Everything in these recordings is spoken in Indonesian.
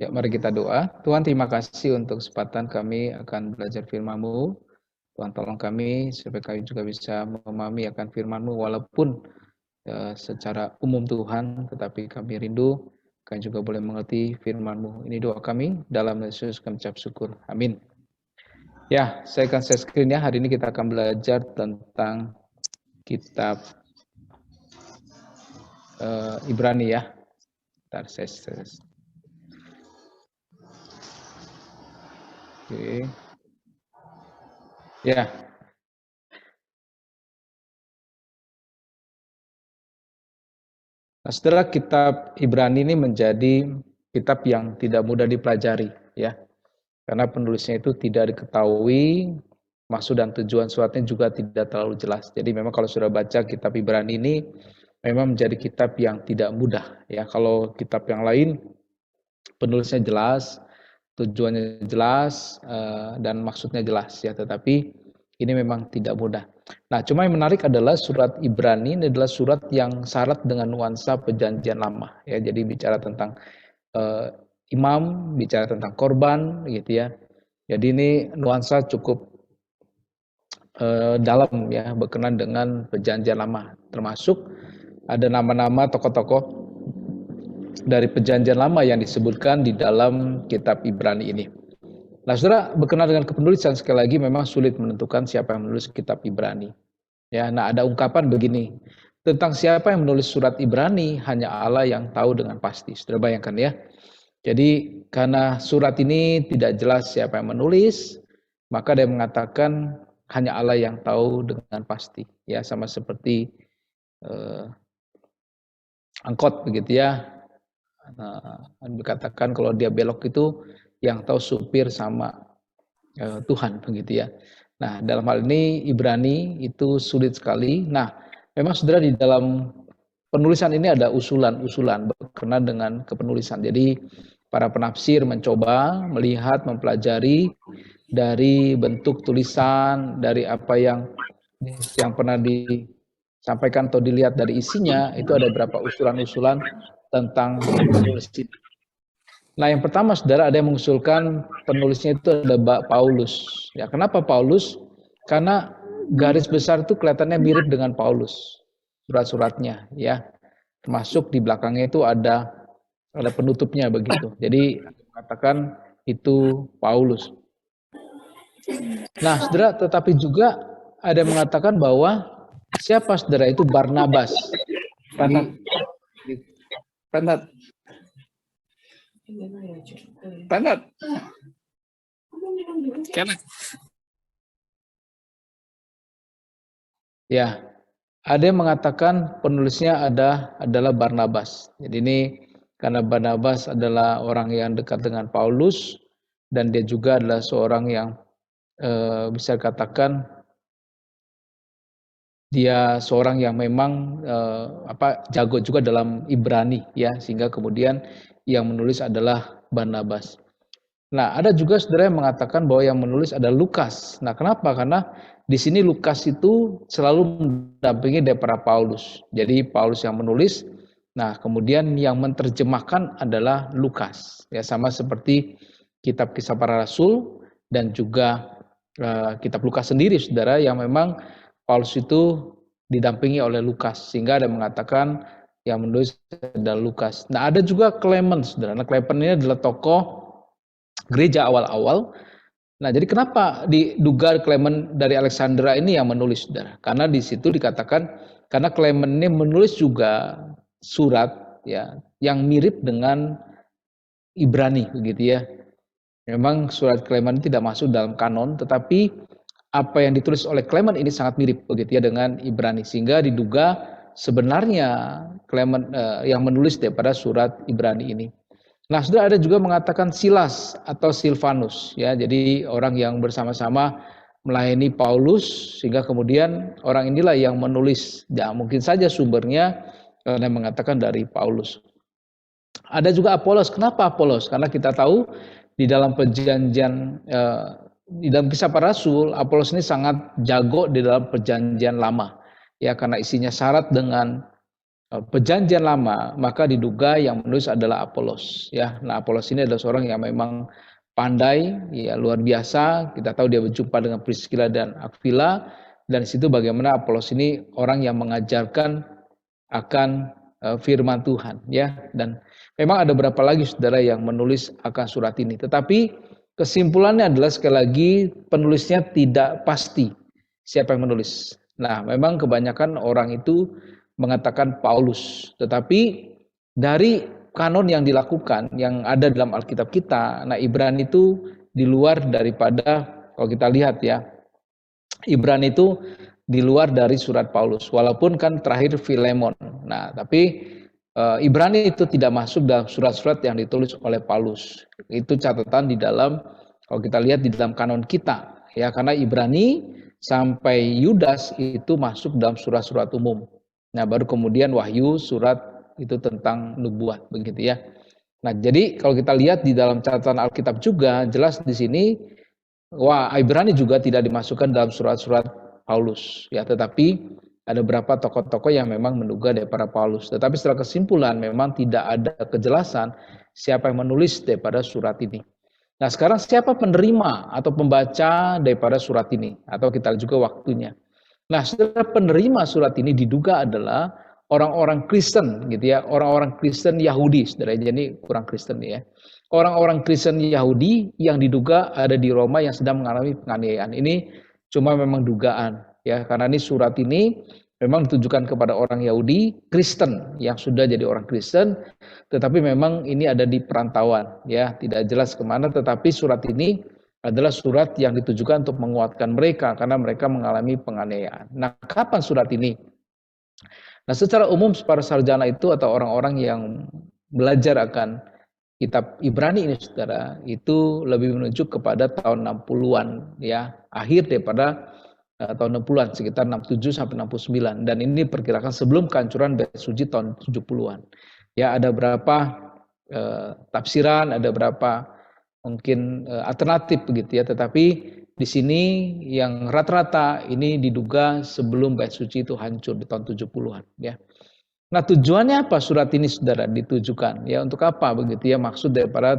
Ya, mari kita doa. Tuhan, terima kasih untuk kesempatan kami akan belajar firman-Mu. Tuhan, tolong kami supaya kami juga bisa memahami akan firman-Mu walaupun secara umum Tuhan, tetapi kami rindu kami juga boleh mengerti firman-Mu. Ini doa kami, dalam Yesus kami ucap syukur. Amin. Ya, saya akan share screen ya. Hari ini kita akan belajar tentang kitab Ibrani ya. Bentar, saya. Oke. Ya. Nah, saudara, kitab Ibrani ini menjadi kitab yang tidak mudah dipelajari ya. Karena penulisnya itu tidak diketahui, maksud dan tujuan suratnya juga tidak terlalu jelas. Jadi memang kalau sudah baca kitab Ibrani ini memang menjadi kitab yang tidak mudah ya. Kalau kitab yang lain penulisnya jelas, tujuannya jelas dan maksudnya jelas ya, tetapi ini memang tidak mudah. Nah, cuma yang menarik adalah surat Ibrani ini adalah surat yang syarat dengan nuansa perjanjian lama ya. Jadi bicara tentang imam, bicara tentang korban gitu ya. Jadi ini nuansa cukup dalam ya, berkenan dengan perjanjian lama, termasuk ada nama-nama tokoh-tokoh dari perjanjian lama yang disebutkan di dalam kitab Ibrani ini. Nah, saudara, berkenaan dengan kepenulisan, sekali lagi memang sulit menentukan siapa yang menulis kitab Ibrani. Ya, nah ada ungkapan begini, tentang siapa yang menulis surat Ibrani hanya Allah yang tahu dengan pasti. Saudara bayangkan ya. Jadi karena surat ini tidak jelas siapa yang menulis, maka dia mengatakan hanya Allah yang tahu dengan pasti. Ya, sama seperti angkot begitu ya. Nah, dikatakan kalau dia belok itu yang tahu supir sama Tuhan begitu ya. Nah, dalam hal ini Ibrani itu sulit sekali. Nah, memang saudara di dalam penulisan ini ada usulan-usulan berkenaan dengan kepenulisan. Jadi para penafsir mencoba melihat, mempelajari dari bentuk tulisan, dari apa yang pernah disampaikan atau dilihat dari isinya, itu ada beberapa usulan-usulan tentang penulis ini. Nah, yang pertama saudara, ada yang mengusulkan penulisnya itu ada Paulus. Ya, kenapa Paulus? Karena garis besar itu kelihatannya mirip dengan Paulus, surat-suratnya ya. Termasuk di belakangnya itu ada penutupnya begitu. Jadi mengatakan itu Paulus. Nah, saudara, tetapi juga ada yang mengatakan bahwa siapa saudara itu Barnabas. Penat. Ya, ada yang mengatakan penulisnya adalah Barnabas. Jadi ini karena Barnabas adalah orang yang dekat dengan Paulus dan dia juga adalah seorang yang bisa dikatakan dia seorang yang memang jago juga dalam Ibrani ya, sehingga kemudian yang menulis adalah Barnabas. Nah, ada juga saudara yang mengatakan bahwa yang menulis adalah Lukas. Nah, kenapa? Karena di sini Lukas itu selalu mendampingi daripada Paulus. Jadi Paulus yang menulis, nah kemudian yang menerjemahkan adalah Lukas. Ya, sama seperti kitab Kisah Para Rasul dan juga kitab Lukas sendiri, saudara, yang memang Paulus itu didampingi oleh Lukas. Sehingga ada yang mengatakan yang menulis adalah Lukas. Nah, ada juga Clement, saudara. Nah, Clement ini adalah tokoh gereja awal-awal. Nah, jadi kenapa diduga Clement dari Alexandria ini yang menulis, saudara? Karena di situ dikatakan karena Clement ini menulis juga surat ya yang mirip dengan Ibrani begitu ya. Memang surat Clement tidak masuk dalam kanon, tetapi apa yang ditulis oleh Clement ini sangat mirip begitu ya dengan Ibrani, sehingga diduga sebenarnya Clement yang menulis daripada surat Ibrani ini. Nah, sudah ada juga mengatakan Silas atau Silvanus ya. Jadi orang yang bersama-sama melayani Paulus sehingga kemudian orang inilah yang menulis. Ya, mungkin saja sumbernya yang mengatakan dari Paulus. Ada juga Apolos. Kenapa Apolos? Karena kita tahu di dalam perjanjian di dalam Kisah Para Rasul, Apolos ini sangat jago di dalam perjanjian lama. Ya, karena isinya syarat dengan Perjanjian Lama, maka diduga yang menulis adalah Apolos, ya. Nah, Apolos ini adalah seorang yang memang pandai, ya luar biasa. Kita tahu dia berjumpa dengan Priscilla dan Aquila, dan situ bagaimana Apolos ini orang yang mengajarkan akan firman Tuhan, ya. Dan memang ada berapa lagi saudara yang menulis akan surat ini. Tetapi kesimpulannya adalah sekali lagi penulisnya tidak pasti siapa yang menulis. Nah, memang kebanyakan orang itu mengatakan Paulus, tetapi dari kanon yang dilakukan yang ada dalam Alkitab kita, nah Ibrani itu di luar daripada, kalau kita lihat ya, Ibrani itu di luar dari surat Paulus, walaupun kan terakhir Filemon. Nah, tapi Ibrani itu tidak masuk dalam surat-surat yang ditulis oleh Paulus. Itu catatan di dalam, kalau kita lihat di dalam kanon kita, ya, karena Ibrani sampai Yudas itu masuk dalam surat-surat umum. Nah, baru kemudian Wahyu surat itu tentang nubuat, begitu ya. Nah, jadi kalau kita lihat di dalam catatan Alkitab juga jelas di sini, Ibrani juga tidak dimasukkan dalam surat-surat Paulus, ya. Tetapi ada beberapa tokoh-tokoh yang memang menduga daripada Paulus. Tetapi setelah kesimpulan memang tidak ada kejelasan siapa yang menulis daripada surat ini. Nah, sekarang siapa penerima atau pembaca daripada surat ini? Atau kita juga waktunya. Nah, setelah penerima surat ini diduga adalah orang-orang Kristen, gitu ya, orang-orang Kristen Yahudi, saudara. Jadi kurang Kristen ya. Orang-orang Kristen Yahudi yang diduga ada di Roma yang sedang mengalami penganiayaan. Ini cuma memang dugaan, ya, karena ini surat ini memang ditujukan kepada orang Yahudi Kristen yang sudah jadi orang Kristen, tetapi memang ini ada di perantauan, ya, tidak jelas kemana. Tetapi surat ini adalah surat yang ditujukan untuk menguatkan mereka karena mereka mengalami penganiayaan. Nah, kapan surat ini? Nah, secara umum para sarjana itu atau orang-orang yang belajar akan kitab Ibrani ini, saudara, itu lebih menunjuk kepada tahun 60-an, ya, akhir daripada tahun 60-an, sekitar 67 sampai 69. Dan ini diperkirakan sebelum kehancuran Bait Suci tahun 70-an. Ya, ada berapa tafsiran, ada berapa mungkin alternatif begitu ya, tetapi di sini yang rata-rata ini diduga sebelum Bait Suci itu hancur di tahun 70-an, ya. Nah, tujuannya apa surat ini, saudara, ditujukan? Ya, untuk apa begitu ya, maksud daripada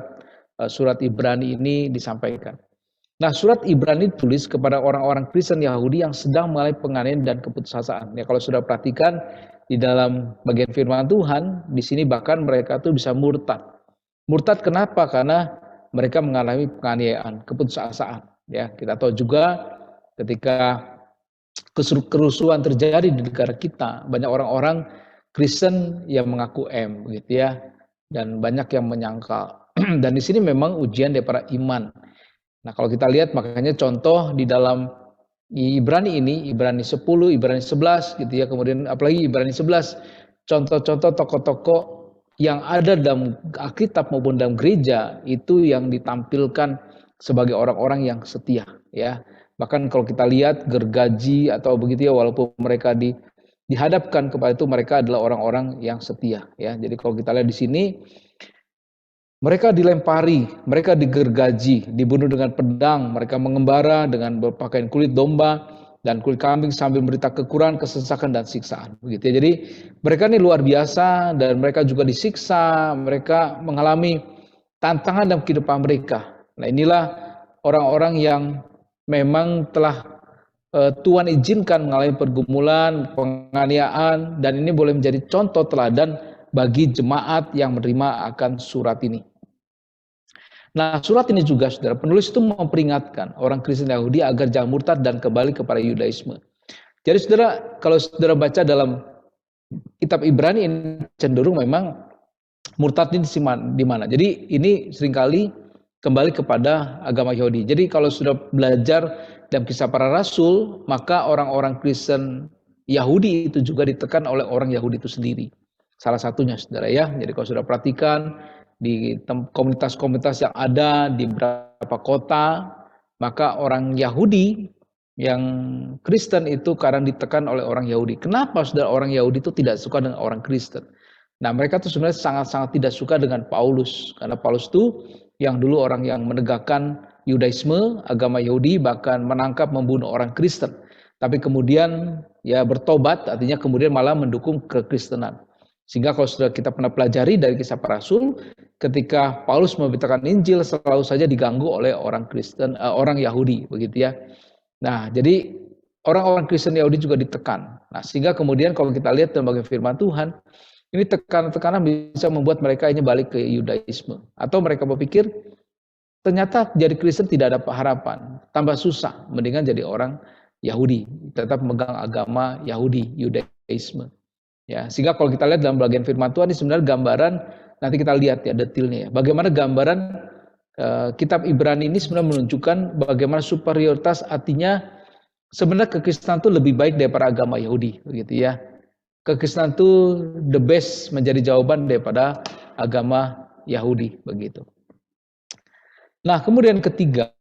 surat Ibrani ini disampaikan. Nah, surat Ibrani ditulis kepada orang-orang Kristen Yahudi yang sedang mengalami penganiayaan dan keputusasaan. Ya, kalau sudah perhatikan di dalam bagian firman Tuhan, di sini bahkan mereka tuh bisa murtad. Murtad kenapa? Karena mereka mengalami penganiayaan, keputusasaan. Ya, kita tahu juga ketika kerusuhan terjadi di negara kita, banyak orang-orang Kristen yang mengaku begitu ya, dan banyak yang menyangkal. Dan di sini memang ujian daripada iman. Nah, kalau kita lihat makanya contoh di dalam Ibrani ini, Ibrani 10, Ibrani 11 gitu ya, kemudian apalagi Ibrani 11, contoh-contoh tokoh-tokoh yang ada dalam Alkitab maupun dalam gereja itu yang ditampilkan sebagai orang-orang yang setia, ya. Bahkan kalau kita lihat gergaji atau begitu ya, walaupun mereka dihadapkan kepada itu, mereka adalah orang-orang yang setia, ya. Jadi kalau kita lihat di sini, mereka dilempari, mereka digergaji, dibunuh dengan pedang, mereka mengembara dengan berpakaian kulit domba dan kulit kambing sambil berita kekurangan, kesesakan dan siksaan, begitu ya. Jadi mereka ini luar biasa dan mereka juga disiksa, mereka mengalami tantangan dalam kehidupan mereka. Nah, inilah orang-orang yang memang telah Tuhan izinkan mengalami pergumulan, penganiayaan, dan ini boleh menjadi contoh teladan bagi jemaat yang menerima akan surat ini. Nah, surat ini juga, saudara, penulis itu memperingatkan orang Kristen Yahudi agar jangan murtad dan kembali kepada Yudaisme. Jadi, saudara, kalau saudara baca dalam kitab Ibrani ini cenderung memang murtad ini di mana. Jadi ini seringkali kembali kepada agama Yahudi. Jadi kalau sudah belajar dalam Kisah Para Rasul, maka orang-orang Kristen Yahudi itu juga ditekan oleh orang Yahudi itu sendiri. Salah satunya, saudara ya. Jadi kalau sudah perhatikan di komunitas-komunitas yang ada di beberapa kota, maka orang Yahudi yang Kristen itu kadang ditekan oleh orang Yahudi. Kenapa, saudara, orang Yahudi itu tidak suka dengan orang Kristen? Nah, mereka tuh sebenarnya sangat-sangat tidak suka dengan Paulus. Karena Paulus itu yang dulu orang yang menegakkan Yudaisme, agama Yahudi, bahkan menangkap, membunuh orang Kristen. Tapi kemudian ya bertobat, artinya kemudian malah mendukung kekristenan. Sehingga kalau sudah kita pernah pelajari dari kisah para rasul, ketika Paulus memberitakan Injil selalu saja diganggu oleh orang Kristen, orang Yahudi, begitu ya. Nah, jadi orang-orang Kristen Yahudi juga ditekan. Nah, sehingga kemudian kalau kita lihat dalam bagian firman Tuhan, ini tekanan-tekanan bisa membuat mereka ini balik ke Yudaisme. Atau mereka berpikir, ternyata jadi Kristen tidak ada harapan, tambah susah, mendingan jadi orang Yahudi, tetap memegang agama Yahudi, Yudaisme. Ya, sehingga kalau kita lihat dalam bagian firman Tuhan ini sebenarnya gambaran, nanti kita lihat ya detailnya ya. Bagaimana gambaran kitab Ibrani ini sebenarnya menunjukkan bagaimana superioritas, artinya sebenarnya kekristenan itu lebih baik daripada agama Yahudi, begitu ya. Kekristenan itu the best, menjadi jawaban daripada agama Yahudi, begitu. Nah, kemudian ketiga,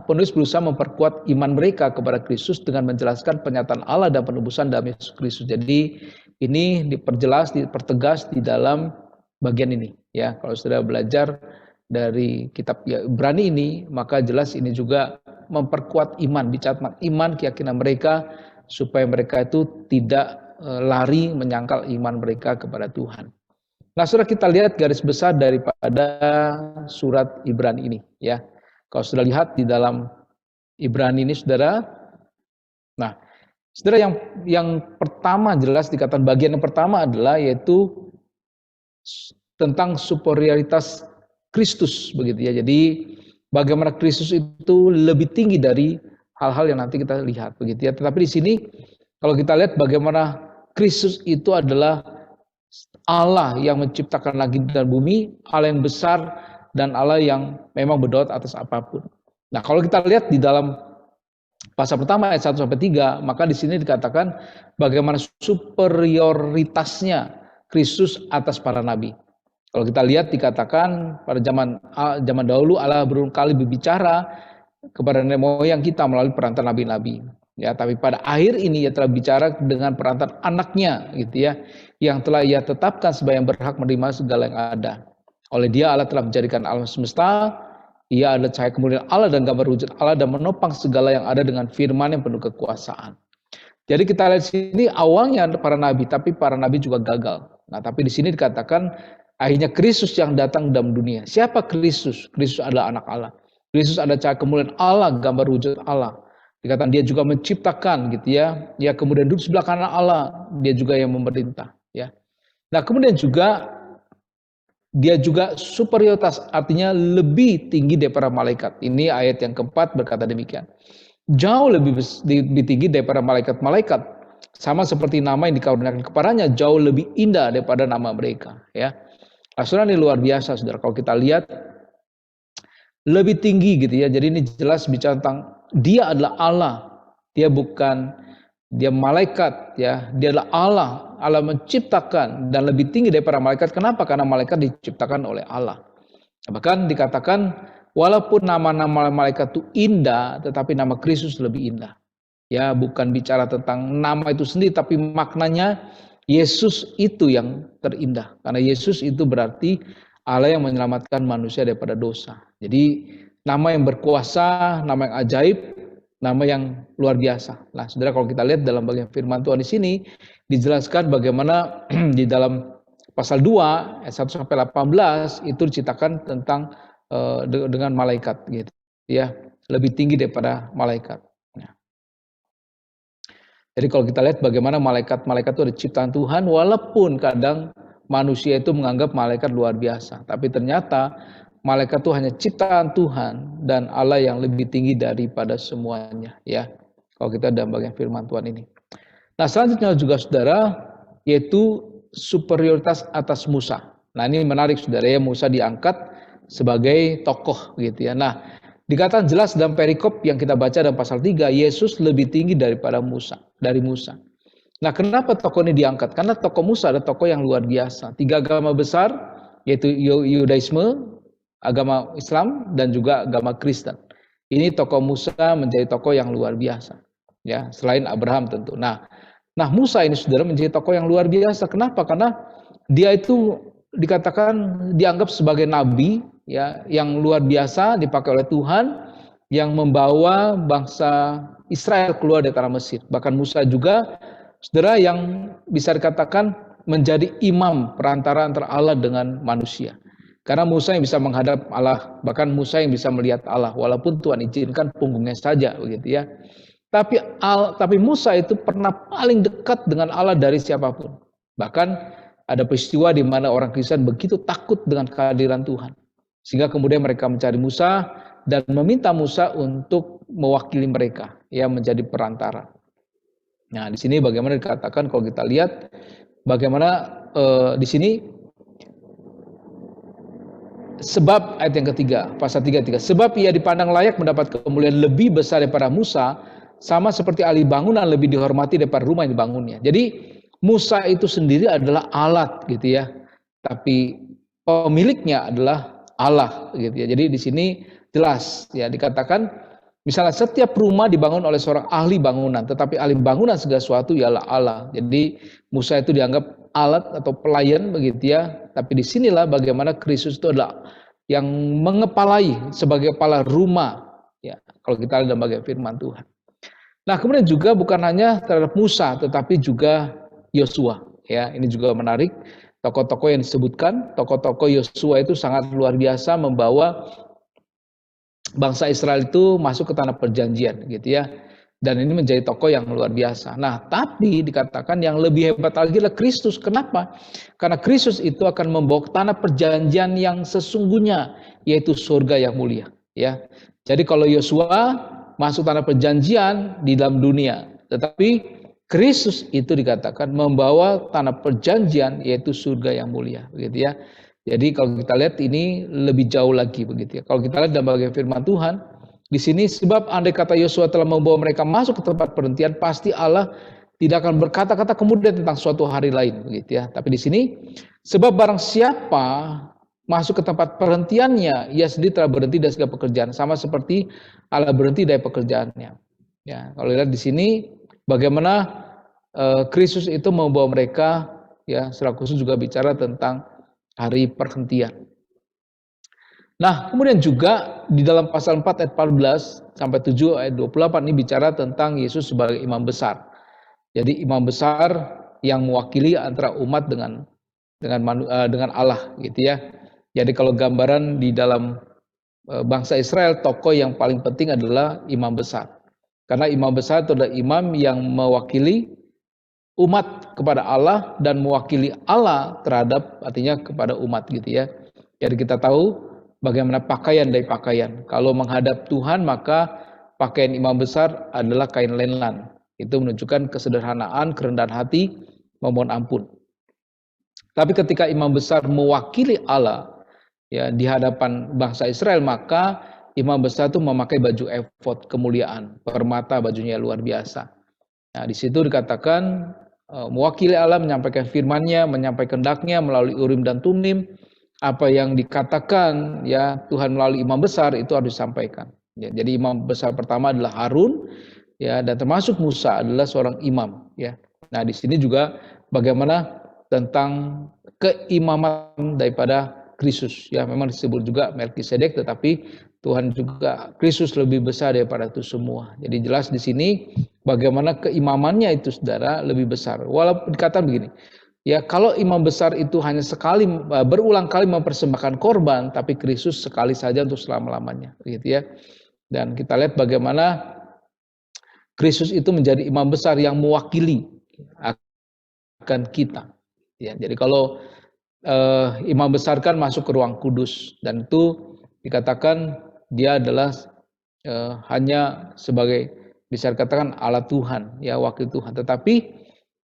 penulis berusaha memperkuat iman mereka kepada Kristus dengan menjelaskan pernyataan Allah dan penebusan dalam Yesus Kristus. Jadi ini diperjelas, dipertegas di dalam bagian ini, ya. Kalau sudah belajar dari kitab Ibrani ini, maka jelas ini juga memperkuat iman, bicara tentang iman, keyakinan mereka, supaya mereka itu tidak lari menyangkal iman mereka kepada Tuhan. Nah, saudara, kita lihat garis besar daripada surat Ibrani ini, ya. Kalau sudah lihat di dalam Ibrani ini, saudara. Nah, saudara, yang pertama jelas dikatakan, bagian yang pertama adalah yaitu tentang superioritas Kristus, begitu ya. Jadi bagaimana Kristus itu lebih tinggi dari hal-hal yang nanti kita lihat, begitu ya. Tetapi di sini kalau kita lihat bagaimana Kristus itu adalah Allah yang menciptakan langit dan bumi, Allah yang besar dan Allah yang memang berdaulat atas apapun. Nah, kalau kita lihat di dalam pasal pertama ayat 1 sampai 3, maka di sini dikatakan bagaimana superioritasnya Kristus atas para nabi. Kalau kita lihat dikatakan pada zaman dahulu Allah berulang kali berbicara kepada nenek moyang kita melalui perantara nabi-nabi. Ya, tapi pada akhir ini ia telah bicara dengan perantara anaknya, gitu ya, yang telah ia tetapkan sebagai yang berhak menerima segala yang ada. Oleh dia Allah telah menjadikan alam semesta, ia adalah cahaya kemuliaan Allah dan gambar wujud Allah dan menopang segala yang ada dengan firman yang penuh kekuasaan. Jadi kita lihat sini awalnya para nabi, tapi para nabi juga gagal. Nah, tapi di sini dikatakan akhirnya Kristus yang datang dalam dunia. Siapa Kristus? Kristus adalah anak Allah. Kristus adalah cahaya kemuliaan Allah, gambar wujud Allah. Dikatakan dia juga menciptakan, gitu ya. Dia kemudian duduk sebelah kanan Allah, dia juga yang memerintah, ya. Nah, kemudian juga dia juga superioritas, artinya lebih tinggi daripada malaikat. Ini ayat yang keempat berkata demikian. Jauh lebih tinggi daripada malaikat-malaikat. Sama seperti nama yang dikaruniakan kepadanya, jauh lebih indah daripada nama mereka, ya. Saudara, ini luar biasa, saudara. Kalau kita lihat lebih tinggi, gitu ya. Jadi ini jelas bicara tentang dia adalah Allah. Dia bukan dia malaikat, ya. Dia adalah Allah. Allah menciptakan dan lebih tinggi daripada malaikat. Kenapa? Karena malaikat diciptakan oleh Allah. Bahkan dikatakan walaupun nama-nama malaikat itu indah, tetapi nama Kristus lebih indah. Ya, bukan bicara tentang nama itu sendiri, tapi maknanya Yesus itu yang terindah. Karena Yesus itu berarti Allah yang menyelamatkan manusia daripada dosa. Jadi nama yang berkuasa, nama yang ajaib, nama yang luar biasa. Nah, saudara, kalau kita lihat dalam bagian firman Tuhan di sini dijelaskan bagaimana di dalam pasal 2 ayat 1 sampai 18 itu diceritakan tentang dengan malaikat, gitu ya, lebih tinggi daripada malaikat. Jadi kalau kita lihat bagaimana malaikat-malaikat itu ada ciptaan Tuhan, walaupun kadang manusia itu menganggap malaikat luar biasa, tapi ternyata malaikat itu hanya ciptaan Tuhan dan Allah yang lebih tinggi daripada semuanya, ya. Kalau kita dalam bagian firman Tuhan ini. Nah, selanjutnya juga, saudara, yaitu superioritas atas Musa. Nah, ini menarik, saudara, ya. Musa diangkat sebagai tokoh, gitu ya. Nah, dikatakan jelas dalam perikop yang kita baca dalam pasal 3, Yesus lebih tinggi daripada Musa, dari Musa. Nah, kenapa tokoh ini diangkat? Karena tokoh Musa ada tokoh yang luar biasa. 3 agama besar, yaitu Yudaisme, agama Islam, dan juga agama Kristen. Ini tokoh Musa menjadi tokoh yang luar biasa, ya, selain Abraham tentu. Nah, Musa ini, saudara, menjadi tokoh yang luar biasa. Kenapa? Karena dia itu dikatakan dianggap sebagai nabi, ya, yang luar biasa dipakai oleh Tuhan, yang membawa bangsa Israel keluar dari tanah Mesir. Bahkan Musa juga, saudara, yang bisa dikatakan menjadi imam perantara antara Allah dengan manusia. Karena Musa yang bisa menghadap Allah, bahkan Musa yang bisa melihat Allah, walaupun Tuhan izinkan punggungnya saja, begitu ya. Tapi Musa itu pernah paling dekat dengan Allah dari siapapun. Bahkan ada peristiwa di mana orang Kristen begitu takut dengan kehadiran Tuhan, sehingga kemudian mereka mencari Musa dan meminta Musa untuk mewakili mereka, ya, menjadi perantara. Nah, di sini bagaimana dikatakan kalau kita lihat bagaimana di sini sebab ayat yang ketiga, pasal 33, sebab ia dipandang layak mendapat kemuliaan lebih besar daripada Musa, sama seperti ahli bangunan lebih dihormati daripada rumah yang dibangunnya. Jadi Musa itu sendiri adalah alat, gitu ya, tapi pemiliknya adalah Allah, gitu ya. Jadi di sini jelas ya dikatakan, misalnya setiap rumah dibangun oleh seorang ahli bangunan, tetapi ahli bangunan segala sesuatu ialah Allah. Jadi Musa itu dianggap alat atau pelayan, begitu ya. Tapi disinilah bagaimana Kristus itu adalah yang mengepalai sebagai kepala rumah, ya. Kalau kita lihat dalam bagian firman Tuhan. Nah, kemudian juga bukan hanya terhadap Musa, tetapi juga Yosua. Ya, ini juga menarik. Tokoh-tokoh yang disebutkan, tokoh-tokoh Yosua itu sangat luar biasa membawa bangsa Israel itu masuk ke tanah perjanjian, gitu ya. Dan ini menjadi tokoh yang luar biasa. Nah, tapi dikatakan yang lebih hebat lagi adalah Kristus. Kenapa? Karena Kristus itu akan membawa ke tanah perjanjian yang sesungguhnya, yaitu surga yang mulia. Ya, jadi kalau Yosua masuk tanah perjanjian di dalam dunia, tetapi Kristus itu dikatakan membawa tanah perjanjian, yaitu surga yang mulia, begitu ya. Jadi kalau kita lihat ini lebih jauh lagi, begitu ya. Kalau kita lihat dalam bagian firman Tuhan di sini, sebab andai kata Yosua telah membawa mereka masuk ke tempat perhentian, pasti Allah tidak akan berkata-kata kemudian tentang suatu hari lain, begitu ya. Tapi di sini, sebab barang siapa masuk ke tempat perhentiannya, ia sendiri telah berhenti dari segala pekerjaan, sama seperti Allah berhenti dari pekerjaannya. Ya, kalau lihat di sini bagaimana Kristus itu membawa mereka, ya, secara khusus juga bicara tentang hari perhentian. Nah, kemudian juga di dalam pasal 4 ayat 14 sampai 7 ayat 28 ini bicara tentang Yesus sebagai imam besar. Jadi imam besar yang mewakili antara umat dengan Allah, gitu ya. Jadi kalau gambaran di dalam bangsa Israel, tokoh yang paling penting adalah imam besar. Karena imam besar itu adalah imam yang mewakili umat kepada Allah dan mewakili Allah terhadap, artinya kepada umat, gitu ya. Jadi kita tahu bagaimana pakaian dari pakaian. Kalau menghadap Tuhan, maka pakaian imam besar adalah kain lenan. Itu menunjukkan kesederhanaan, kerendahan hati, memohon ampun. Tapi ketika imam besar mewakili Allah, ya, di hadapan bangsa Israel, maka imam besar itu memakai baju efod kemuliaan, permata bajunya luar biasa. Nah, di situ dikatakan mewakili Allah, menyampaikan firman-Nya, menyampaikan kehendak-Nya melalui Urim dan Tumim. Apa yang dikatakan, ya, Tuhan melalui imam besar itu harus disampaikan. Ya, jadi imam besar pertama adalah Harun, ya, dan termasuk Musa adalah seorang imam, ya. Nah, di sini juga bagaimana tentang keimaman daripada Kristus, ya, memang disebut juga Melkisedek, tetapi Tuhan juga Kristus lebih besar daripada itu semua. Jadi jelas di sini bagaimana keimamannya itu, saudara, lebih besar. Walaupun dikatakan begini, ya, kalau imam besar itu hanya sekali, berulang kali mempersembahkan korban, tapi Kristus sekali saja untuk selama-lamanya, gitu ya. Dan kita lihat bagaimana Kristus itu menjadi imam besar yang mewakili akan kita. Ya, jadi kalau imam besar kan masuk ke ruang kudus, dan itu dikatakan dia adalah hanya sebagai, bisa dikatakan Allah Tuhan, ya, wakil Tuhan. Tetapi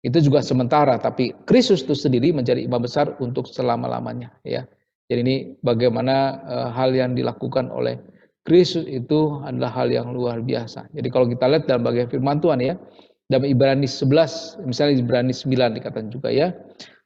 itu juga sementara, tapi Kristus itu sendiri menjadi imam besar untuk selama-lamanya, ya. Jadi ini bagaimana hal yang dilakukan oleh Kristus itu adalah hal yang luar biasa. Jadi kalau kita lihat dalam bagian firman Tuhan, ya, dalam Ibrani 11, misalnya Ibrani 9 dikatakan juga, ya,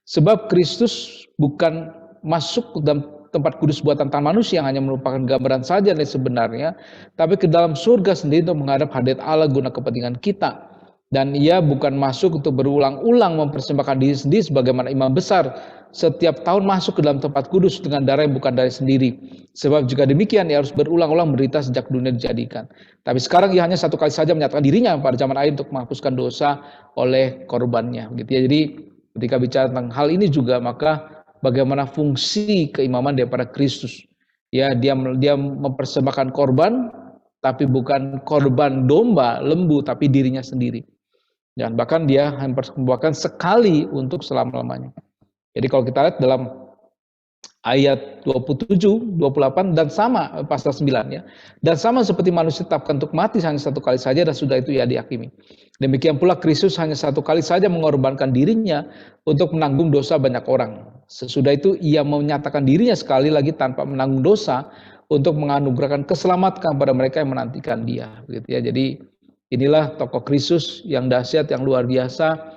sebab Kristus bukan masuk ke dalam tempat kudus buatan tangan manusia yang hanya merupakan gambaran saja dari sebenarnya, tapi ke dalam surga sendiri untuk menghadap hadirat Allah guna kepentingan kita. Dan ia bukan masuk untuk berulang-ulang mempersembahkan diri sendiri sebagaimana imam besar setiap tahun masuk ke dalam tempat kudus dengan darah yang bukan dari sendiri. Sebab jika demikian, ia harus berulang-ulang menderita sejak dunia dijadikan. Tapi sekarang ia hanya satu kali saja menyatakan dirinya pada zaman akhir untuk menghapuskan dosa oleh korbannya. Gitu ya. Jadi Ketika bicara tentang hal ini juga, maka bagaimana fungsi keimaman daripada Kristus. Ya, dia mempersembahkan korban, tapi bukan korban domba, lembu, tapi dirinya sendiri. Dan bahkan dia mempersembahkan sekali untuk selama-lamanya. Jadi kalau kita lihat dalam ayat 27, 28 dan sama pasal 9 ya. Dan sama seperti manusia ditetapkan untuk mati hanya satu kali saja dan sudah itu ia dihakimi. Demikian pula Kristus hanya satu kali saja mengorbankan dirinya untuk menanggung dosa banyak orang. Sesudah itu ia menyatakan dirinya sekali lagi tanpa menanggung dosa untuk menganugerahkan keselamatan kepada mereka yang menantikan dia. Begitu ya. Jadi inilah tokoh Kristus yang dahsyat, yang luar biasa,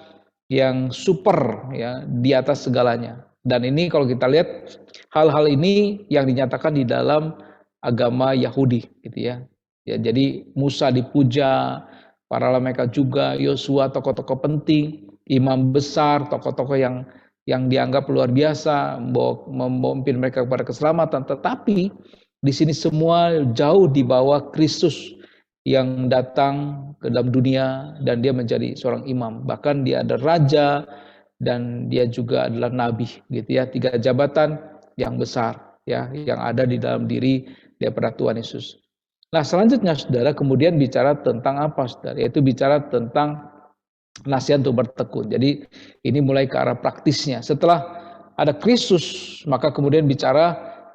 yang super ya, di atas segalanya. Dan ini kalau kita lihat hal-hal ini yang dinyatakan di dalam agama Yahudi gitu ya. Ya, jadi Musa dipuja, para mereka juga, Yosua tokoh-tokoh penting, imam besar, tokoh-tokoh yang dianggap luar biasa, memimpin mereka kepada keselamatan. Tetapi di sini semua jauh di bawah Kristus yang datang ke dalam dunia dan dia menjadi seorang imam. Bahkan dia ada raja dan dia juga adalah nabi gitu ya. 3 jabatan yang besar ya yang ada di dalam diri daripada Tuhan Yesus. Nah, selanjutnya Saudara kemudian bicara tentang apa Saudara? Yaitu bicara tentang nasihat untuk bertekun. Jadi ini mulai ke arah praktisnya. Setelah ada Kristus, maka kemudian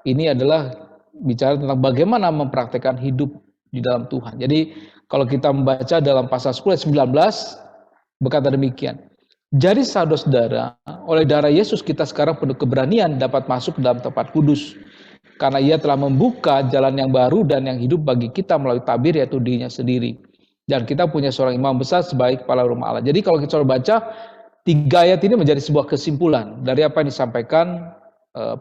ini adalah bicara tentang bagaimana mempraktekkan hidup di dalam Tuhan. Jadi kalau kita membaca dalam pasal 10 ayat 19 berkata demikian. Jadi saudara-saudara, oleh darah Yesus kita sekarang penuh keberanian dapat masuk ke dalam tempat kudus. Karena ia telah membuka jalan yang baru dan yang hidup bagi kita melalui tabir yaitu dirinya sendiri. Dan kita punya seorang imam besar sebagai kepala rumah Allah. Jadi kalau kita baca 3 ayat ini menjadi sebuah kesimpulan dari apa yang disampaikan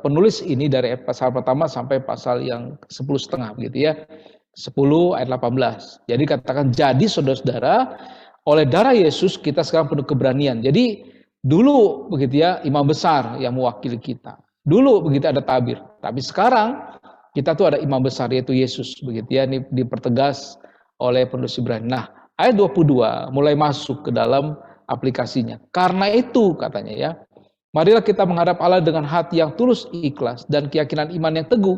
penulis ini dari pasal pertama sampai pasal yang 10,5 gitu ya. 10 ayat 18. Jadi katakan jadi saudara-saudara oleh darah Yesus kita sekarang penuh keberanian. Jadi dulu begitu ya imam besar yang mewakili kita. Dulu begitu ada tabir. Tapi sekarang kita tuh ada imam besar yaitu Yesus begitu ya. Ini dipertegas oleh penulis Ibrani. Nah, ayat 22 mulai masuk ke dalam aplikasinya. Karena itu katanya ya, marilah kita menghadap Allah dengan hati yang tulus ikhlas dan keyakinan iman yang teguh.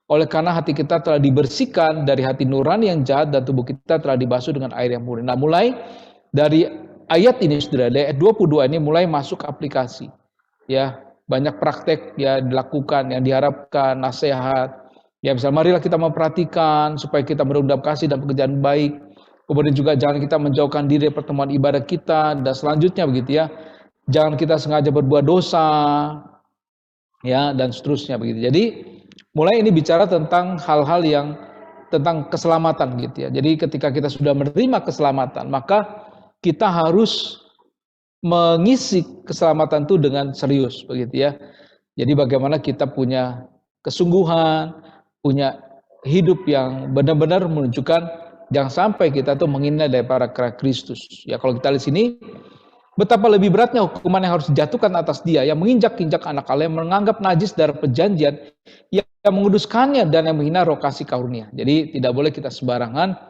Oleh karena hati kita telah dibersihkan dari hati nurani yang jahat dan tubuh kita telah dibasuh dengan air yang murni. Nah, mulai dari ayat ini Saudara, dari ayat 22 ini mulai masuk aplikasi. Ya, banyak praktek ya dilakukan yang diharapkan, nasihat. Ya, misalnya marilah kita memperhatikan supaya kita merendam kasih dan pekerjaan baik. Kemudian juga jangan kita menjauhkan diri dari pertemuan ibadah kita dan selanjutnya begitu ya. Jangan kita sengaja berbuat dosa. Ya, dan seterusnya begitu. Jadi mulai ini bicara tentang hal-hal yang tentang keselamatan gitu ya. Jadi ketika kita sudah menerima keselamatan, maka kita harus mengisi keselamatan itu dengan serius begitu ya. Jadi bagaimana kita punya kesungguhan, punya hidup yang benar-benar menunjukkan jangan sampai kita tuh menghina daripada Kristus. Ya kalau kita lihat sini betapa lebih beratnya hukuman yang harus dijatuhkan atas dia yang menginjak-injak anak Allah, yang menganggap najis darah perjanjian, yang menguduskannya dan yang menghina roh kasih karunia. Jadi tidak boleh kita sembarangan.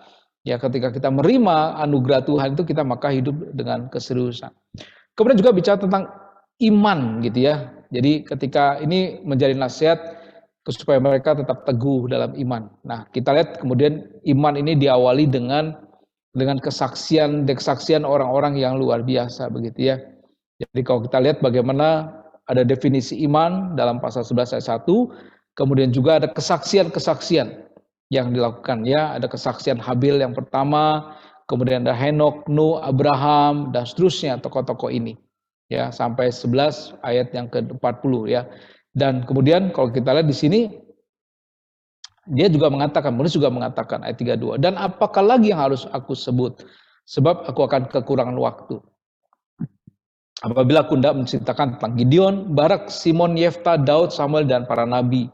Ya ketika kita menerima anugerah Tuhan itu kita maka hidup dengan keseriusan. Kemudian juga bicara tentang iman gitu ya. Jadi ketika ini menjadi nasihat supaya mereka tetap teguh dalam iman. Nah kita lihat kemudian iman ini diawali dengan kesaksian orang-orang yang luar biasa begitu ya. Jadi kalau kita lihat bagaimana ada definisi iman dalam pasal 11 ayat 1, kemudian juga ada kesaksian-kesaksian yang dilakukan ya, ada kesaksian Habil yang pertama, kemudian ada Henok, Nuh, Abraham dan seterusnya tokoh-tokoh ini. Ya, sampai 11 ayat yang ke-40 ya. Dan kemudian kalau kita lihat di sini dia juga mengatakan, penulis juga mengatakan ayat 32, dan apakah lagi yang harus aku sebut? Sebab aku akan kekurangan waktu. Apabila aku hendak menceritakan tentang Gideon, Barak, Simon, Yefta, Daud, Samuel dan para nabi.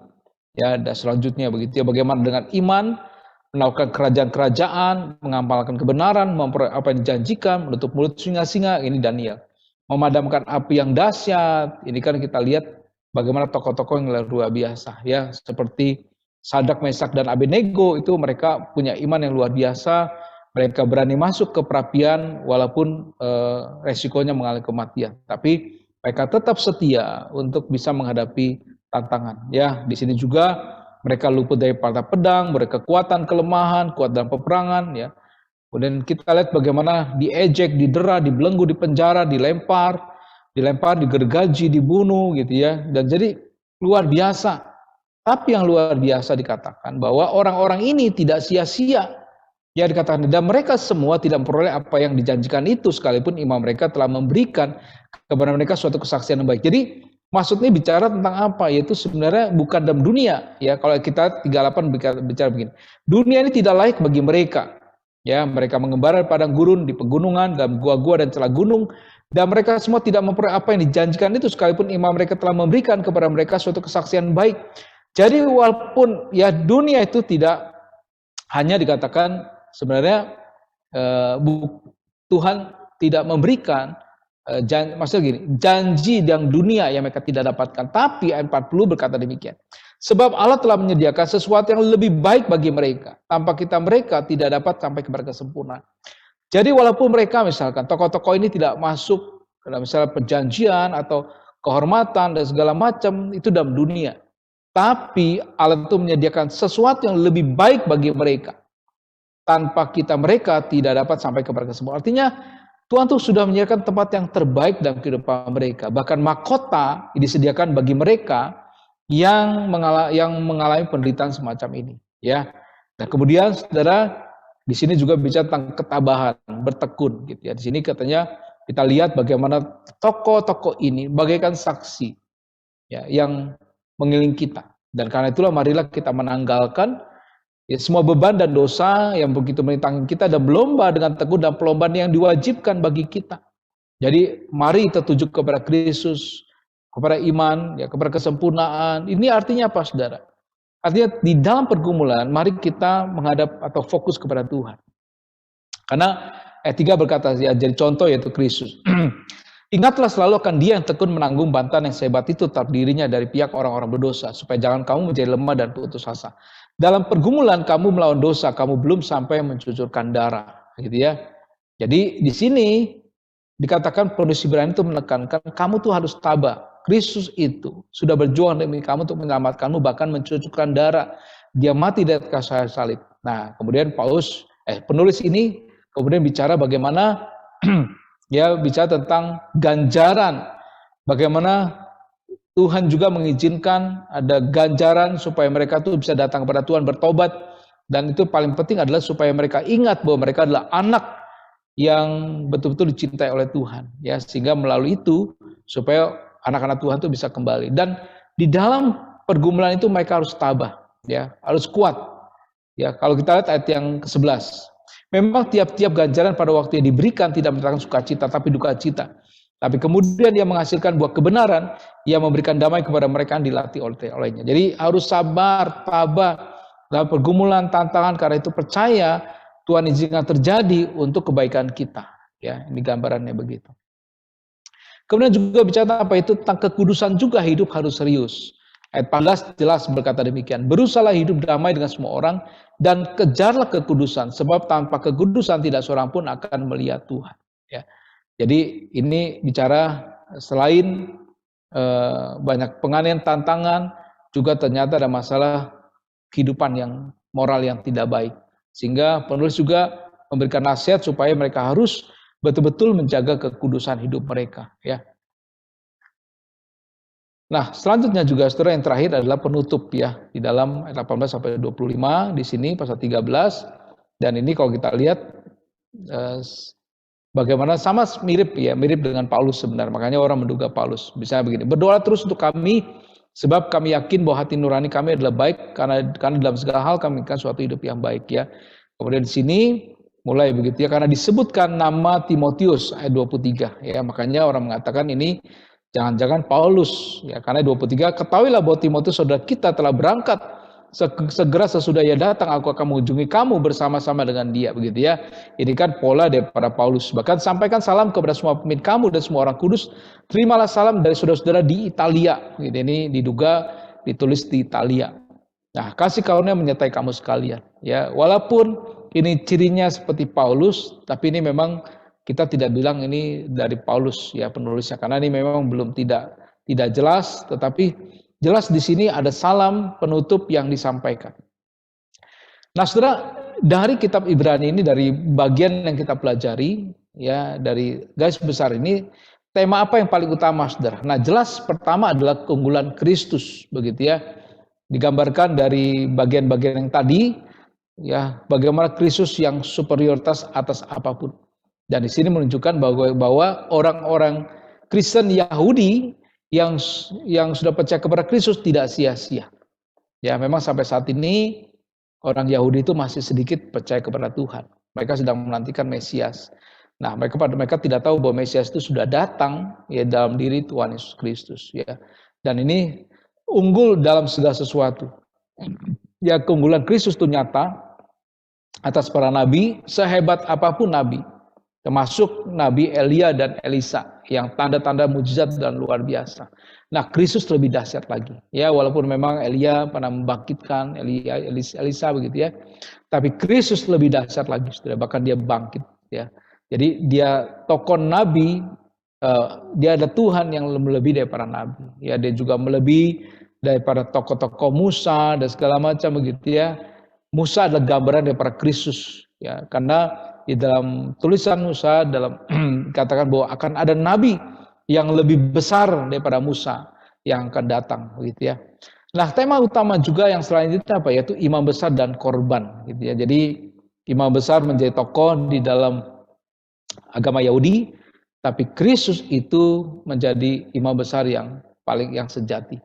Ya, dan selanjutnya begitu ya, bagaimana dengan iman, melakukan kerajaan-kerajaan, mengamalkan kebenaran, memperoleh apa yang dijanjikan, menutup mulut singa-singa, ini Daniel. Memadamkan api yang dahsyat, ini kan kita lihat bagaimana tokoh-tokoh yang luar biasa ya, seperti Sadrak, Mesak dan Abednego itu mereka punya iman yang luar biasa, mereka berani masuk ke perapian walaupun resikonya mengalami kematian. Tapi mereka tetap setia untuk bisa menghadapi tantangan. Ya, di sini juga mereka luput dari panah pedang, berkekuatan, kelemahan, kuat dalam peperangan. Ya, kemudian kita lihat bagaimana diejek, didera, dibelenggu, dipenjara, dilempar, digergaji, dibunuh, gitu ya. Dan jadi luar biasa. Tapi yang luar biasa dikatakan bahwa orang-orang ini tidak sia-sia. Ya dikatakan, dan mereka semua tidak memperoleh apa yang dijanjikan itu, sekalipun imam mereka telah memberikan kepada mereka suatu kesaksian yang baik. Jadi maksudnya bicara tentang apa? Yaitu sebenarnya bukan dalam dunia. Ya, kalau kita 38 bicara begini, dunia ini tidak layak bagi mereka. Ya, mereka mengembara di padang gurun, di pegunungan, dalam gua-gua dan celah gunung, dan mereka semua tidak memperoleh apa yang dijanjikan itu, sekalipun imam mereka telah memberikan kepada mereka suatu kesaksian baik. Jadi walaupun ya dunia itu tidak hanya dikatakan sebenarnya Tuhan tidak memberikan maksudnya gini, janji yang dunia yang mereka tidak dapatkan, tapi ayat 40 berkata demikian. Sebab Allah telah menyediakan sesuatu yang lebih baik bagi mereka, tanpa mereka tidak dapat sampai kepada kesempurnaan. Jadi walaupun mereka misalkan tokoh-tokoh ini tidak masuk ke dalam misalnya perjanjian atau kehormatan dan segala macam itu dalam dunia, tapi Allah itu menyediakan sesuatu yang lebih baik bagi mereka. Tanpa mereka tidak dapat sampai kepada kesempurnaan. Artinya Tuhan tuh sudah menyediakan tempat yang terbaik dalam kehidupan mereka. Bahkan mahkota disediakan bagi mereka yang mengalami penderitaan semacam ini. Ya. Nah kemudian saudara di sini juga bicara tentang ketabahan, bertekun. Gitu ya. Di sini katanya kita lihat bagaimana tokoh-tokoh ini bagaikan saksi ya, yang mengiling kita. Dan karena itulah marilah kita menanggalkan ya, semua beban dan dosa yang begitu menentang kita dan berlomba dengan teguh dan perlombaan yang diwajibkan bagi kita. Jadi mari tertuju kepada Kristus, kepada iman, ya, kepada kesempurnaan. Ini artinya apa, saudara? Artinya di dalam pergumulan mari kita menghadap atau fokus kepada Tuhan. Karena ayat 3 berkata ya, jadi contoh yaitu Kristus. Ingatlah selalu akan Dia yang tekun menanggung bantahan yang sehebat itu terhadap dirinya dari pihak orang-orang berdosa, supaya jangan kamu menjadi lemah dan putus asa. Dalam pergumulan kamu melawan dosa, kamu belum sampai mencucurkan darah, gitu ya. Jadi di sini dikatakan penulis Ibrani itu menekankan kamu tuh harus tabah. Kristus itu sudah berjuang demi kamu untuk menyelamatkanmu, bahkan mencucurkan darah. Dia mati di atas kayu salib. Nah, kemudian penulis ini kemudian bicara bagaimana ya bicara tentang ganjaran, bagaimana Tuhan juga mengizinkan ada ganjaran supaya mereka tuh bisa datang kepada Tuhan bertobat, dan itu paling penting adalah supaya mereka ingat bahwa mereka adalah anak yang betul-betul dicintai oleh Tuhan, ya, sehingga melalui itu supaya anak-anak Tuhan itu bisa kembali. Dan di dalam pergumulan itu mereka harus tabah, ya, harus kuat. Ya, kalau kita lihat ayat yang ke-11. Memang tiap-tiap ganjaran pada waktu yang diberikan tidak mendatangkan sukacita, tapi duka cita. Tapi kemudian dia menghasilkan buah kebenaran, ia memberikan damai kepada mereka yang dilatih olehnya. Jadi harus sabar, tabah dalam pergumulan, tantangan, karena itu percaya Tuhan izinkan terjadi untuk kebaikan kita. Ya, ini gambarannya begitu. Kemudian juga bicara apa itu tentang kekudusan juga, hidup harus serius. Ayat 14 jelas berkata demikian, berusahalah hidup damai dengan semua orang dan kejarlah kekudusan, sebab tanpa kekudusan tidak seorang pun akan melihat Tuhan. Ya. Jadi ini bicara selain banyak penganiayaan, tantangan, juga ternyata ada masalah kehidupan yang moral yang tidak baik. Sehingga penulis juga memberikan nasihat supaya mereka harus betul-betul menjaga kekudusan hidup mereka. Ya. Nah, selanjutnya juga saudara yang terakhir adalah penutup ya di dalam ayat 18 sampai 25 di sini pasal 13, dan ini kalau kita lihat bagaimana sama mirip dengan Paulus sebenarnya. Makanya orang menduga Paulus bisa begini, berdoa terus untuk kami sebab kami yakin bahwa hati nurani kami adalah baik karena dalam segala hal kami inginkan suatu hidup yang baik ya. Kemudian di sini mulai begitu ya, karena disebutkan nama Timotius ayat 23 ya, makanya orang mengatakan ini jangan-jangan Paulus, ya, karena 23, ketahuilah bahwa Timotius saudara kita telah berangkat, segera sesudah ia datang aku akan mengunjungi kamu bersama-sama dengan dia, begitu ya. Ini kan pola daripada Paulus. Bahkan sampaikan salam kepada semua pemimpin kamu dan semua orang kudus, terimalah salam dari saudara-saudara di Italia. Gitu, ini diduga ditulis di Italia. Nah, kasih karunia menyertai kamu sekalian. Ya, walaupun ini cirinya seperti Paulus, tapi ini memang kita tidak bilang ini dari Paulus ya penulisnya, karena ini memang belum tidak jelas, tetapi jelas di sini ada salam penutup yang disampaikan. Nah, saudara, dari kitab Ibrani ini, dari bagian yang kita pelajari ya, dari garis besar ini, tema apa yang paling utama, saudara? Nah, jelas pertama adalah keunggulan Kristus, begitu ya. Digambarkan dari bagian-bagian yang tadi, ya, bagaimana Kristus yang superioritas atas apapun. Dan di sini menunjukkan bahwa orang-orang Kristen Yahudi yang sudah percaya kepada Kristus tidak sia-sia. Ya, memang sampai saat ini orang Yahudi itu masih sedikit percaya kepada Tuhan. Mereka sedang menantikan Mesias. Nah, mereka tidak tahu bahwa Mesias itu sudah datang ya dalam diri Tuhan Yesus Kristus ya. Dan ini unggul dalam segala sesuatu. Ya, keunggulan Kristus itu nyata atas para nabi, sehebat apapun nabi, termasuk Nabi Elia dan Elisa yang tanda-tanda mujizat dan luar biasa. Nah, Kristus lebih dahsyat lagi. Ya, walaupun memang Elia pernah membangkitkan Elisa begitu ya, tapi Kristus lebih dahsyat lagi, saudara. Bahkan dia bangkit ya. Jadi dia tokoh nabi, dia ada Tuhan yang lebih daripada nabi. Ya, dia juga melebihi daripada tokoh-tokoh Musa dan segala macam begitu ya. Musa adalah gambaran daripada Kristus ya, karena di dalam tulisan Musa dalam katakan bahwa akan ada nabi yang lebih besar daripada Musa yang akan datang begitu ya. Nah, tema utama juga yang selanjutnya apa, yaitu imam besar dan korban gitu ya. Jadi imam besar menjadi tokoh di dalam agama Yahudi, tapi Kristus itu menjadi imam besar yang sejati.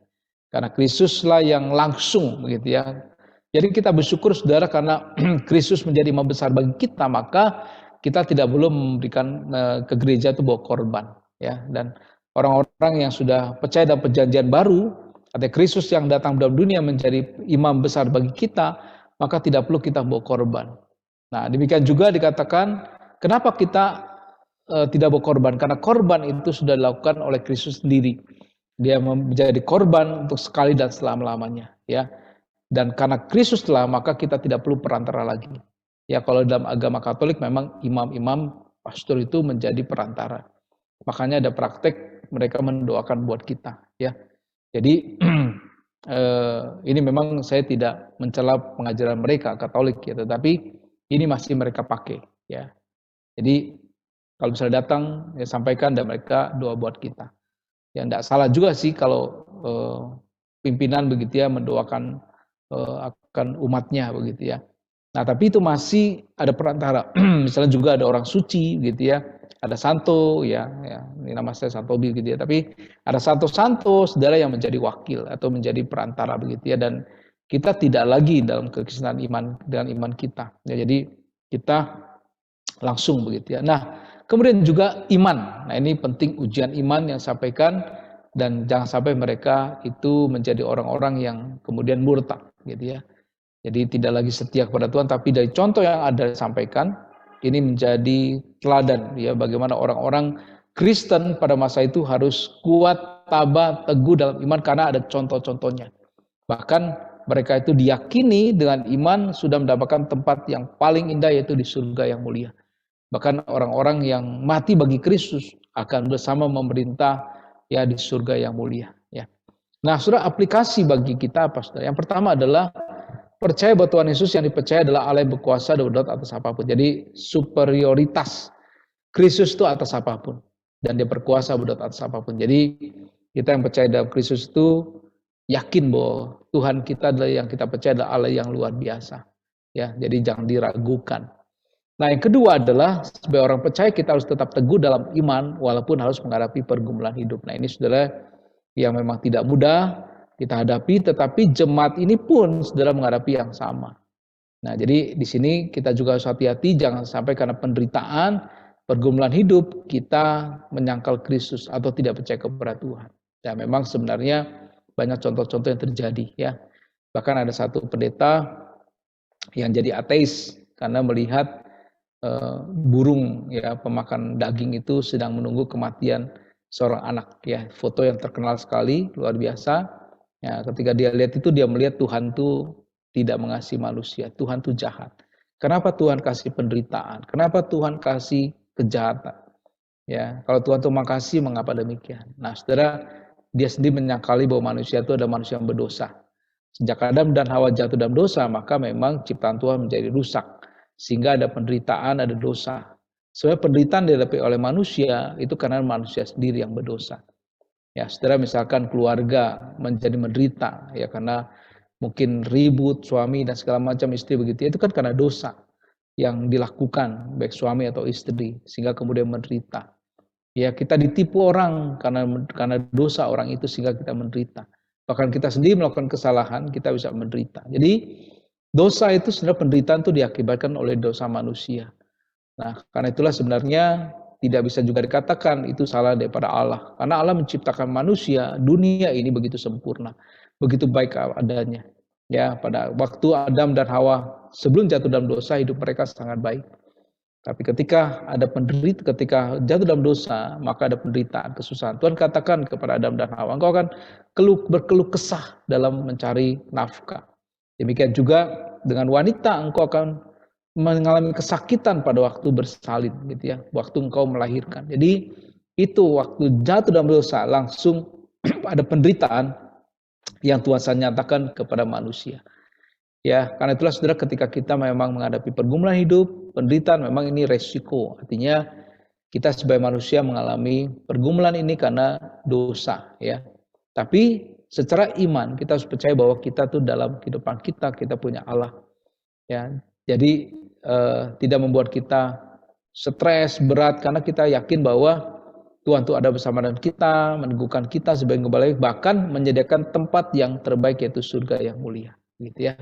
Karena Kristuslah yang langsung begitu ya. Jadi kita bersyukur, saudara, karena Kristus menjadi imam besar bagi kita, maka kita tidak perlu memberikan ke gereja itu bawa korban ya. Dan orang-orang yang sudah percaya dalam perjanjian baru, ada Kristus yang datang dalam dunia menjadi imam besar bagi kita, maka tidak perlu kita bawa korban. Nah, demikian juga dikatakan kenapa kita tidak bawa korban, karena korban itu sudah dilakukan oleh Kristus sendiri. Dia menjadi korban untuk sekali dan selama-lamanya ya. Dan karena Kristus telah, maka kita tidak perlu perantara lagi. Ya, kalau dalam agama Katolik memang imam-imam pastor itu menjadi perantara. Makanya ada praktek mereka mendoakan buat kita. Ya, jadi ini memang saya tidak mencela pengajaran mereka Katolik ya, tetapi ini masih mereka pakai. Ya, jadi kalau misalnya datang ya sampaikan dan mereka doa buat kita. Ya, tidak salah juga sih kalau pimpinan begitu ya mendoakan akan umatnya begitu ya. Nah, tapi itu masih ada perantara. Misalnya juga ada orang suci gitu ya. Ada santo ya, ini nama saya Santobi gitu ya. Tapi ada santo-santo saudara yang menjadi wakil atau menjadi perantara begitu ya. Dan kita tidak lagi dalam kekristenan iman dengan iman kita. Ya, jadi kita langsung begitu ya. Nah, kemudian juga iman. Nah, ini penting ujian iman yang sampaikan, dan jangan sampai mereka itu menjadi orang-orang yang kemudian murtad gitu ya. Jadi tidak lagi setia kepada Tuhan, tapi dari contoh yang ada disampaikan ini menjadi teladan ya, bagaimana orang-orang Kristen pada masa itu harus kuat, tabah, teguh dalam iman karena ada contoh-contohnya. Bahkan mereka itu diyakini dengan iman sudah mendapatkan tempat yang paling indah, yaitu di surga yang mulia. Bahkan orang-orang yang mati bagi Kristus akan bersama memerintah ya di surga yang mulia ya. Nah, saudara, aplikasi bagi kita apa, saudara? Yang pertama adalah percaya bahwa Tuhan Yesus yang dipercaya adalah Allah yang berkuasa dan berdaulat atas apapun. Jadi superioritas Kristus itu atas apapun, dan dia berkuasa berdaulat atas apapun. Jadi kita yang percaya dalam Kristus itu yakin bahwa Tuhan kita adalah yang kita percaya adalah Allah yang luar biasa. Ya, jadi jangan diragukan. Nah, yang kedua adalah sebagai orang percaya kita harus tetap teguh dalam iman walaupun harus menghadapi pergumulan hidup. Nah, ini saudara yang memang tidak mudah kita hadapi, tetapi jemaat ini pun saudara menghadapi yang sama. Nah, jadi di sini kita juga harus hati-hati, jangan sampai karena penderitaan, pergumulan hidup, kita menyangkal Kristus atau tidak percaya kepada Tuhan. Dan memang sebenarnya banyak contoh-contoh yang terjadi ya. Bahkan ada satu pendeta yang jadi ateis karena melihat burung ya pemakan daging itu sedang menunggu kematian seorang anak ya. Foto yang terkenal sekali, luar biasa. Ya, ketika dia lihat itu, dia melihat Tuhan itu tidak mengasihi manusia. Tuhan itu jahat. Kenapa Tuhan kasih penderitaan? Kenapa Tuhan kasih kejahatan. Ya, kalau Tuhan tuh makasih, mengapa demikian? Nah, saudara, dia sendiri menyangkali bahwa manusia itu adalah manusia yang berdosa. Sejak Adam dan Hawa jatuh dalam dosa, maka memang ciptaan Tuhan menjadi rusak. Sehingga ada penderitaan, ada dosa. Sebenarnya penderitaan dihadapi oleh manusia itu karena manusia sendiri yang berdosa. Ya, saudara, misalkan keluarga menjadi menderita ya karena mungkin ribut suami dan segala macam, istri begitu, itu kan karena dosa yang dilakukan baik suami atau istri sehingga kemudian menderita. Ya, kita ditipu orang karena dosa orang itu sehingga kita menderita. Bahkan kita sendiri melakukan kesalahan, kita bisa menderita. Jadi dosa itu sebenarnya penderitaan itu diakibatkan oleh dosa manusia. Nah, karena itulah sebenarnya tidak bisa juga dikatakan itu salah daripada Allah. Karena Allah menciptakan manusia, dunia ini begitu sempurna, begitu baik adanya. Ya, pada waktu Adam dan Hawa sebelum jatuh dalam dosa, hidup mereka sangat baik. Tapi ketika ada penderitaan, ketika jatuh dalam dosa, maka ada penderitaan, kesusahan. Tuhan katakan kepada Adam dan Hawa, engkau akan berkeluh kesah dalam mencari nafkah. Demikian juga dengan wanita, engkau akan mengalami kesakitan pada waktu bersalin, gitu ya, waktu engkau melahirkan. Jadi itu waktu jatuh dalam dosa langsung ada penderitaan yang Tuhan nyatakan kepada manusia. Ya, karena itulah saudara, ketika kita memang menghadapi pergumulan hidup, penderitaan, memang ini resiko. Artinya kita sebagai manusia mengalami pergumulan ini karena dosa, ya. Tapi secara iman kita harus percaya bahwa kita tuh dalam kehidupan kita punya Allah, ya. Jadi tidak membuat kita stres berat karena kita yakin bahwa Tuhan tuh ada bersama dengan kita, meneguhkan kita sebagai kembali, bahkan menyediakan tempat yang terbaik yaitu surga yang mulia, gitu ya.